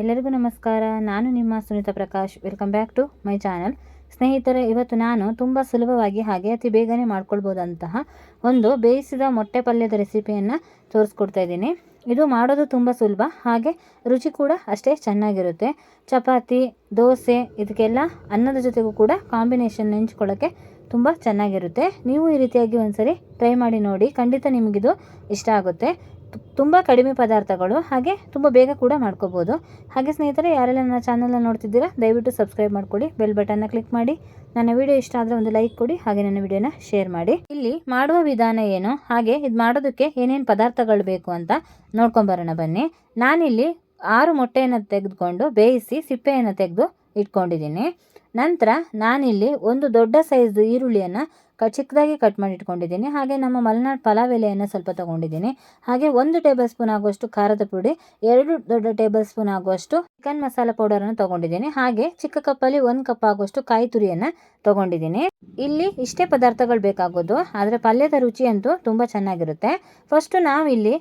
ಎಲ್ಲರಿಗೂ ನಮಸ್ಕಾರ. ನಾನು ನಿಮ್ಮ Sunita Prakash. Welcome back to my channel. ಸ್ನೇಹಿತರೆ, ಇವತ್ತು ನಾನು ತುಂಬ ಸುಲಭವಾಗಿ ಹಾಗೆ ಅತಿ ಬೇಗನೆ ಮಾಡ್ಕೊಳ್ಬೋದಂತಹ ಒಂದು ಬೇಯಿಸಿದ ಮೊಟ್ಟೆ ಪಲ್ಯದ ರೆಸಿಪಿಯನ್ನು ತೋರಿಸ್ಕೊಡ್ತಾ ಇದ್ದೀನಿ. ಇದು ಮಾಡೋದು ತುಂಬ ಸುಲಭ, ಹಾಗೆ ರುಚಿ ಕೂಡ ಅಷ್ಟೇ ಚೆನ್ನಾಗಿರುತ್ತೆ. ಚಪಾತಿ, ದೋಸೆ ಇದಕ್ಕೆಲ್ಲ ಅನ್ನದ ಜೊತೆಗೂ ಕೂಡ ಕಾಂಬಿನೇಷನ್ ನೆಂಚ್ಕೊಳ್ಳೋಕ್ಕೆ ತುಂಬ ಚೆನ್ನಾಗಿರುತ್ತೆ. ನೀವು ಈ ರೀತಿಯಾಗಿ ಒಂದ್ಸರಿ ಟ್ರೈ ಮಾಡಿ ನೋಡಿ, ಖಂಡಿತ ನಿಮಗಿದು ಇಷ್ಟ ಆಗುತ್ತೆ. ತುಂಬ ಕಡಿಮೆ ಪದಾರ್ಥಗಳು, ಹಾಗೆ ತುಂಬ ಬೇಗ ಕೂಡ ಮಾಡ್ಕೋಬೋದು. ಹಾಗೆ ಸ್ನೇಹಿತರೆ, ಯಾರೆಲ್ಲ ನನ್ನ ಚಾನಲ್ನ ನೋಡ್ತಿದ್ದೀರಾ ದಯವಿಟ್ಟು ಸಬ್ಸ್ಕ್ರೈಬ್ ಮಾಡ್ಕೊಳ್ಳಿ, ಬೆಲ್ ಬಟನ್ನ ಕ್ಲಿಕ್ ಮಾಡಿ. ನನ್ನ ವಿಡಿಯೋ ಇಷ್ಟ ಆದರೆ ಒಂದು ಲೈಕ್ ಕೊಡಿ, ಹಾಗೆ ನನ್ನ ವಿಡಿಯೋನ ಶೇರ್ ಮಾಡಿ. ಇಲ್ಲಿ ಮಾಡುವ ವಿಧಾನ ಏನು, ಹಾಗೆ ಇದು ಮಾಡೋದಕ್ಕೆ ಏನೇನು ಪದಾರ್ಥಗಳು ಬೇಕು ಅಂತ ನೋಡ್ಕೊಂಬರೋಣ ಬನ್ನಿ. ನಾನಿಲ್ಲಿ 6 ಮೊಟ್ಟೆಯನ್ನು ತೆಗೆದುಕೊಂಡು ಬೇಯಿಸಿ ಸಿಪ್ಪೆಯನ್ನು ತೆಗೆದು ಇಟ್ಕೊಂಡಿದ್ದೀನಿ. ನಂತರ ನಾನಿಲ್ಲಿ ಒಂದು ದೊಡ್ಡ ಸೈಜ್ ಈರುಳ್ಳಿಯನ್ನು ಚಿಕ್ಕದಾಗಿ ಕಟ್ ಮಾಡಿ ಇಟ್ಕೊಂಡಿದ್ದೀನಿ. ಹಾಗೆ ನಮ್ಮ ಮಲೆನಾಡು ಪಲಾವ್ ಎಲೆಯನ್ನು ಸ್ವಲ್ಪ ತೊಗೊಂಡಿದ್ದೀನಿ. ಹಾಗೆ 1 ಟೇಬಲ್ ಸ್ಪೂನ್ ಆಗುವಷ್ಟು ಖಾರದ ಪುಡಿ, 2 ದೊಡ್ಡ ಟೇಬಲ್ ಸ್ಪೂನ್ ಆಗುವಷ್ಟು ಚಿಕನ್ ಮಸಾಲ ಪೌಡರನ್ನು ತೊಗೊಂಡಿದ್ದೀನಿ. ಹಾಗೆ ಚಿಕ್ಕ ಕಪ್ಪಲ್ಲಿ 1 ಕಪ್ ಆಗುವಷ್ಟು ಕಾಯಿ ತುರಿಯನ್ನು ತೊಗೊಂಡಿದ್ದೀನಿ. ಇಲ್ಲಿ ಇಷ್ಟೇ ಪದಾರ್ಥಗಳು ಬೇಕಾಗೋದು, ಆದರೆ ಪಲ್ಯದ ರುಚಿ ಅಂತೂ ತುಂಬ ಚೆನ್ನಾಗಿರುತ್ತೆ. ಫಸ್ಟು ನಾವಿಲ್ಲಿ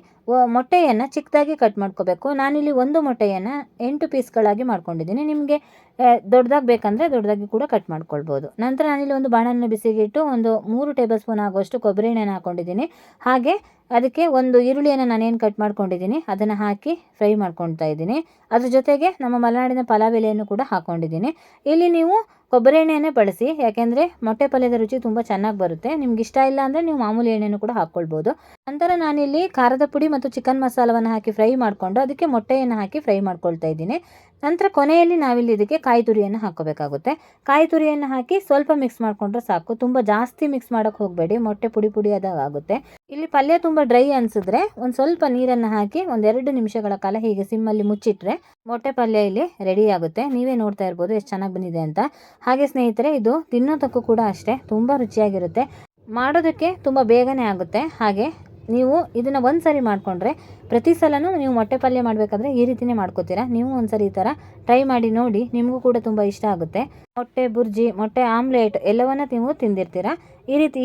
ಮೊಟ್ಟೆಯನ್ನು ಚಿಕ್ಕದಾಗಿ ಕಟ್ ಮಾಡ್ಕೋಬೇಕು. ನಾನಿಲ್ಲಿ 1 ಮೊಟ್ಟೆಯನ್ನು 8 ಪೀಸ್ಗಳಾಗಿ ಮಾಡ್ಕೊಂಡಿದ್ದೀನಿ. ನಿಮಗೆ ದೊಡ್ಡದಾಗಿ ಬೇಕಂದರೆ ದೊಡ್ಡದಾಗಿ ಕೂಡ ಕಟ್ ಮಾಡ್ಕೊಳ್ಬೋದು. ನಂತರ ನಾನಿಲ್ಲಿ ಒಂದು ಬಾಣಲೆನ ಬಿಸಿಗೆ ಇಟ್ಟು ಒಂದು 3 ಟೇಬಲ್ ಸ್ಪೂನ್ ಆಗುವಷ್ಟು ಕೊಬ್ಬರಿ ಎಣ್ಣೆನ ಹಾಕ್ಕೊಂಡಿದ್ದೀನಿ. ಹಾಗೆ ಅದಕ್ಕೆ ಒಂದು ಈರುಳ್ಳಿಯನ್ನು ನಾನೇನು ಕಟ್ ಮಾಡ್ಕೊಂಡಿದ್ದೀನಿ ಅದನ್ನು ಹಾಕಿ ಫ್ರೈ ಮಾಡ್ಕೊಳ್ತಾ ಇದ್ದೀನಿ. ಅದ್ರ ಜೊತೆಗೆ ನಮ್ಮ ಮಲೆನಾಡಿನ ಪಲಾವ್ ಎಲೆಯನ್ನು ಕೂಡ ಹಾಕ್ಕೊಂಡಿದ್ದೀನಿ. ಇಲ್ಲಿ ನೀವು ಕೊಬ್ಬರಿ ಎಣ್ಣೆಯನ್ನೇ ಬಳಸಿ, ಯಾಕೆಂದರೆ ಮೊಟ್ಟೆ ಪಲ್ಯದ ರುಚಿ ತುಂಬ ಚೆನ್ನಾಗಿ ಬರುತ್ತೆ. ನಿಮ್ಗೆ ಇಷ್ಟ ಇಲ್ಲ ಅಂದರೆ ನೀವು ಮಾಮೂಲಿ ಎಣ್ಣೆಯನ್ನು ಕೂಡ ಹಾಕ್ಕೊಳ್ಬೋದು. ನಂತರ ನಾನಿಲ್ಲಿ ಖಾರದ ಪುಡಿ ಮತ್ತು ಚಿಕನ್ ಮಸಾಲವನ್ನು ಹಾಕಿ ಫ್ರೈ ಮಾಡಿಕೊಂಡು ಅದಕ್ಕೆ ಮೊಟ್ಟೆಯನ್ನು ಹಾಕಿ ಫ್ರೈ ಮಾಡ್ಕೊಳ್ತಾ ಇದ್ದೀನಿ. ನಂತರ ಕೊನೆಯಲ್ಲಿ ನಾವಿಲ್ಲಿ ಇದಕ್ಕೆ ಕಾಯಿ ತುರಿಯನ್ನು ಹಾಕೋಬೇಕಾಗುತ್ತೆ. ಕಾಯಿ ತುರಿಯನ್ನು ಹಾಕಿ ಸ್ವಲ್ಪ ಮಿಕ್ಸ್ ಮಾಡಿಕೊಂಡ್ರೆ ಸಾಕು. ತುಂಬ ಜಾಸ್ತಿ ಮಿಕ್ಸ್ ಮಾಡೋಕ್ಕೆ ಹೋಗಬೇಡಿ, ಮೊಟ್ಟೆ ಪುಡಿ ಪುಡಿ ಆಗುತ್ತೆ. ಇಲ್ಲಿ ಪಲ್ಯ ತುಂಬ ಡ್ರೈ ಅನಿಸಿದ್ರೆ ಒಂದು ಸ್ವಲ್ಪ ನೀರನ್ನು ಹಾಕಿ 1-2 ನಿಮಿಷಗಳ ಕಾಲ ಹೀಗೆ ಸಿಮ್ಮಲ್ಲಿ ಮುಚ್ಚಿಟ್ರೆ ಮೊಟ್ಟೆ ಪಲ್ಯ ಇಲ್ಲಿ ರೆಡಿ ಆಗುತ್ತೆ. ನೀವೇ ನೋಡ್ತಾ ಇರ್ಬೋದು ಎಷ್ಟು ಚೆನ್ನಾಗಿ ಬಂದಿದೆ ಅಂತ. ಹಾಗೆ ಸ್ನೇಹಿತರೆ, ಇದು ತಿನ್ನೋದಕ್ಕೂ ಕೂಡ ಅಷ್ಟೇ ತುಂಬ ರುಚಿಯಾಗಿರುತ್ತೆ, ಮಾಡೋದಕ್ಕೆ ತುಂಬ ಬೇಗನೆ ಆಗುತ್ತೆ. ಹಾಗೆ ನೀವು ಇದನ್ನು ಒಂದು ಸರಿ ಮಾಡಿಕೊಂಡ್ರೆ ಪ್ರತಿ ಸಲನೂ ನೀವು ಮೊಟ್ಟೆ ಪಲ್ಯ ಮಾಡಬೇಕಾದ್ರೆ ಈ ರೀತಿಯೇ ಮಾಡ್ಕೋತೀರಾ. ನೀವು ಒಂದ್ಸರಿ ಈ ಥರ ಟ್ರೈ ಮಾಡಿ ನೋಡಿ, ನಿಮಗೂ ಕೂಡ ತುಂಬ ಇಷ್ಟ ಆಗುತ್ತೆ. ಮೊಟ್ಟೆ ಬುರ್ಜಿ, ಮೊಟ್ಟೆ ಆಮ್ಲೆಟ್ ಎಲ್ಲವನ್ನ ನೀವು ತಿಂದಿರ್ತೀರಾ.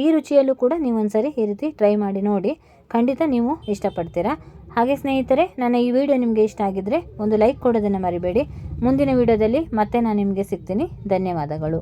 ಈ ರುಚಿಯಲ್ಲೂ ಕೂಡ ನೀವು ಒಂದ್ಸರಿ ಈ ರೀತಿ ಟ್ರೈ ಮಾಡಿ ನೋಡಿ, ಖಂಡಿತ ನೀವು ಇಷ್ಟಪಡ್ತೀರಾ. ಹಾಗೆ ಸ್ನೇಹಿತರೆ, ನನ್ನ ಈ ವಿಡಿಯೋ ನಿಮಗೆ ಇಷ್ಟ ಆಗಿದ್ದರೆ ಒಂದು ಲೈಕ್ ಕೊಡೋದನ್ನು ಮರಿಬೇಡಿ. ಮುಂದಿನ ವಿಡಿಯೋದಲ್ಲಿ ಮತ್ತೆ ನಾನು ನಿಮಗೆ ಸಿಗ್ತೀನಿ. ಧನ್ಯವಾದಗಳು.